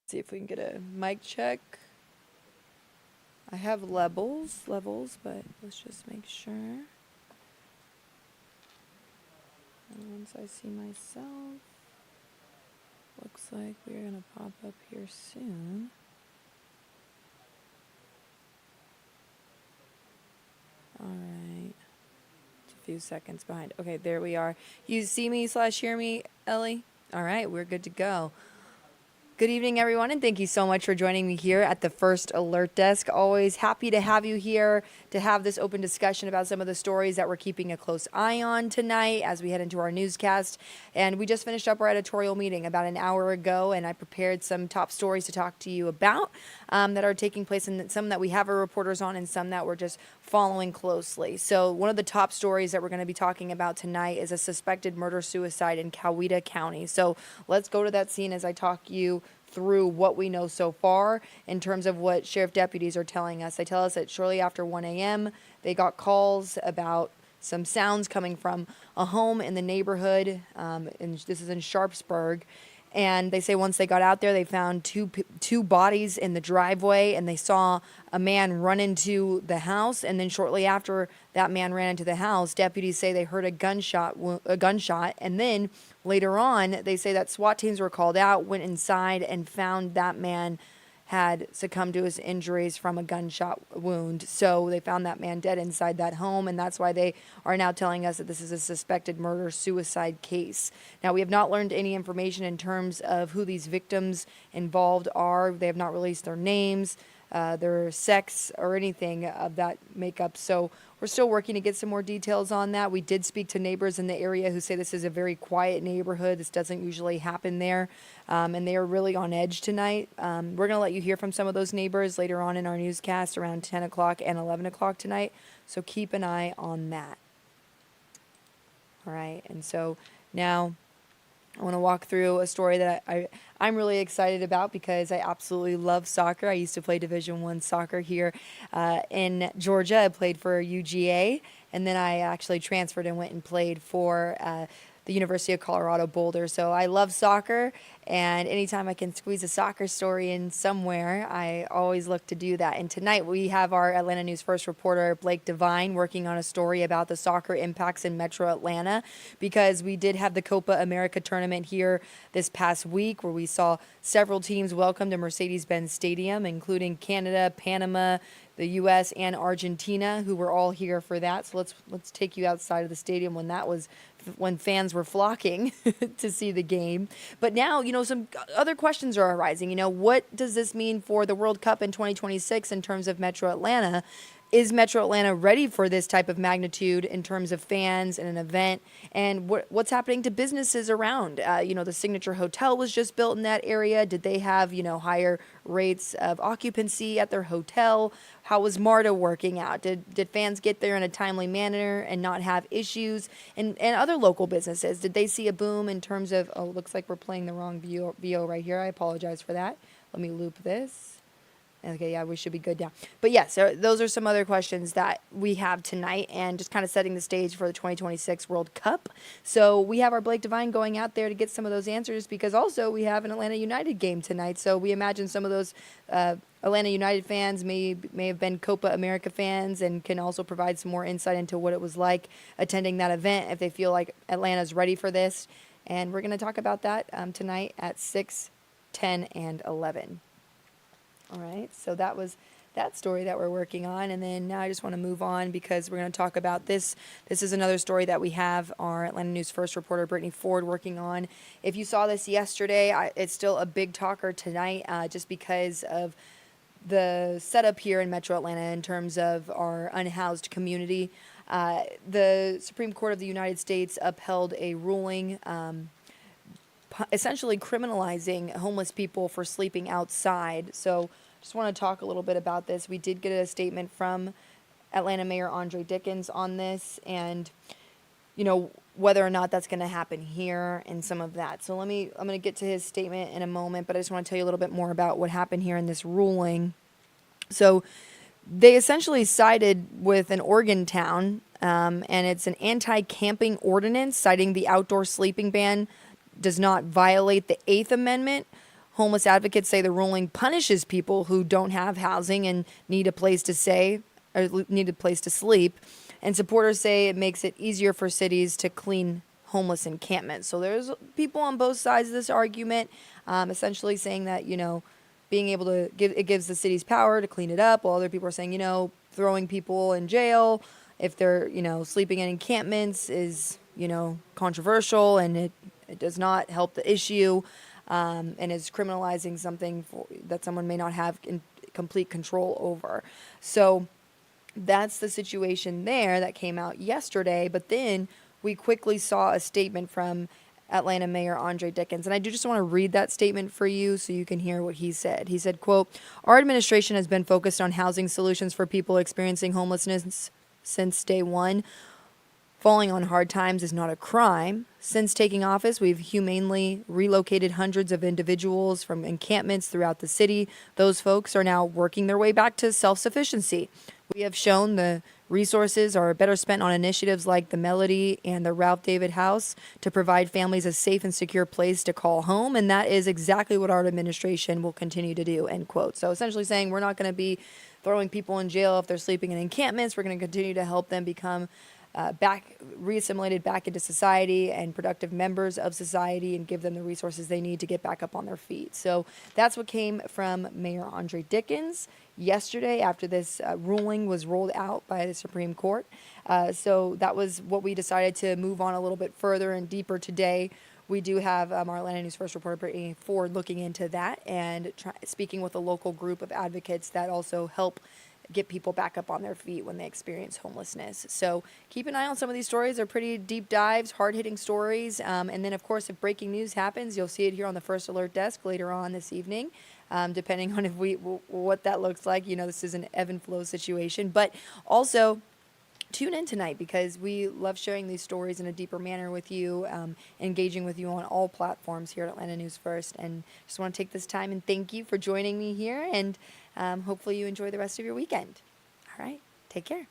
See if we can get a mic check. I have levels, but let's just make sure. And once I see myself, looks like we're gonna pop up here soon. All right. It's a few seconds behind. Okay, there we are. You see me / hear me, Ellie? All right, we're good to go. Good evening, everyone, and thank you so much for joining me here at the First Alert Desk. Always happy to have you here to have this open discussion about some of the stories that we're keeping a close eye on tonight as we head into our newscast. And we just finished up our editorial meeting about an hour ago, and I prepared some top stories to talk to you about that are taking place, and some that we have our reporters on and some that we're just following closely. So one of the top stories that we're going to be talking about tonight is a suspected murder-suicide in Coweta County. So let's go to that scene as I talk you through what we know so far in terms of what sheriff deputies are telling us. They tell us that shortly after 1 a.m., they got calls about some sounds coming from a home in the neighborhood, and this is in Sharpsburg. And they say once they got out there, they found two bodies in the driveway, and they saw a man run into the house. And then shortly after that man ran into the house, deputies say they heard a gunshot. And then later on, they say that SWAT teams were called out, went inside, and found that man had succumbed to his injuries from a gunshot wound. So they found that man dead inside that home, and that's why they are now telling us that this is a suspected murder-suicide case. Now, we have not learned any information in terms of who these victims involved are. They have not released their names, their sex, or anything of that makeup. So we're still working to get some more details on that. We did speak to neighbors in the area who say this is a very quiet neighborhood. This doesn't usually happen there, and they are really on edge tonight. We're going to let you hear from some of those neighbors later on in our newscast around 10 o'clock and 11 o'clock tonight, so keep an eye on that. All right, and so now I want to walk through a story that I'm really excited about because I absolutely love soccer. I used to play Division I soccer here in Georgia. I played for UGA, and then I actually transferred and went and played for the University of Colorado Boulder. So I love soccer, and anytime I can squeeze a soccer story in somewhere, I always look to do that. And tonight we have our Atlanta News First reporter, Blake Devine, working on a story about the soccer impacts in Metro Atlanta, because we did have the Copa America tournament here this past week where we saw several teams welcome to Mercedes-Benz Stadium, including Canada, Panama, the U.S., and Argentina, who were all here for that. So let's take you outside of the stadium when fans were flocking to see the game. But now, some other questions are arising. What does this mean for the World Cup in 2026 in terms of Metro Atlanta? Is Metro Atlanta ready for this type of magnitude in terms of fans and an event? And what's happening to businesses around? The Signature Hotel was just built in that area. Did they have, higher rates of occupancy at their hotel? How was MARTA working out? Did fans get there in a timely manner and not have issues? And other local businesses, did they see a boom in terms of, looks like we're playing the wrong VO right here. I apologize for that. Let me loop this. Okay, yeah, we should be good now. But yes, those are some other questions that we have tonight, and just kind of setting the stage for the 2026 World Cup. So we have our Blake Devine going out there to get some of those answers, because also we have an Atlanta United game tonight. So we imagine some of those Atlanta United fans may have been Copa America fans, and can also provide some more insight into what it was like attending that event if they feel like Atlanta's ready for this. And we're going to talk about that tonight at 6, 10, and 11. All right, so that was that story that we're working on. And then now I just want to move on because we're going to talk about this. This is another story that we have our Atlanta News First reporter, Brittany Ford, working on. If you saw this yesterday, it's still a big talker tonight just because of the setup here in Metro Atlanta in terms of our unhoused community. The Supreme Court of the United States upheld a ruling essentially criminalizing homeless people for sleeping outside. So just want to talk a little bit about this. We did get a statement from Atlanta Mayor Andre Dickens on this, and whether or not that's going to happen here and some of that. So I'm going to get to his statement in a moment, but I just want to tell you a little bit more about what happened here in this ruling. So they essentially sided with an Oregon town, and it's an anti-camping ordinance citing the outdoor sleeping ban does not violate the Eighth Amendment. Homeless advocates say the ruling punishes people who don't have housing and need a place to stay or need a place to sleep. And supporters say it makes it easier for cities to clean homeless encampments. So there's people on both sides of this argument, essentially saying that, being able to it gives the cities power to clean it up, while other people are saying, throwing people in jail if they're, sleeping in encampments is, controversial, and it does not help the issue, and is criminalizing something that someone may not have complete control over. So that's the situation there that came out yesterday. But then we quickly saw a statement from Atlanta Mayor Andre Dickens. And I do just want to read that statement for you so you can hear what he said. He said, quote, "Our administration has been focused on housing solutions for people experiencing homelessness since day one. Falling on hard times is not a crime. Since taking office, we've humanely relocated hundreds of individuals from encampments throughout the city. Those folks are now working their way back to self-sufficiency. We have shown the resources are better spent on initiatives like the Melody and the Ralph David House to provide families a safe and secure place to call home. And that is exactly what our administration will continue to do," end quote. So essentially saying we're not going to be throwing people in jail if they're sleeping in encampments. We're going to continue to help them become reassimilated back into society and productive members of society, and give them the resources they need to get back up on their feet. So that's what came from Mayor Andre Dickens yesterday after this ruling was rolled out by the Supreme Court. So that was what we decided to move on a little bit further and deeper today. We do have our Atlanta News First reporter, Brittany Ford, looking into that and speaking with a local group of advocates that also help get people back up on their feet when they experience homelessness. So keep an eye on some of these stories. They're pretty deep dives, hard-hitting stories. And then, of course, if breaking news happens, you'll see it here on the First Alert desk later on this evening, depending on what that looks like. This is an ebb and flow situation. But also, tune in tonight, because we love sharing these stories in a deeper manner with you, engaging with you on all platforms here at Atlanta News First. And just want to take this time and thank you for joining me here, and hopefully you enjoy the rest of your weekend. All right, take care.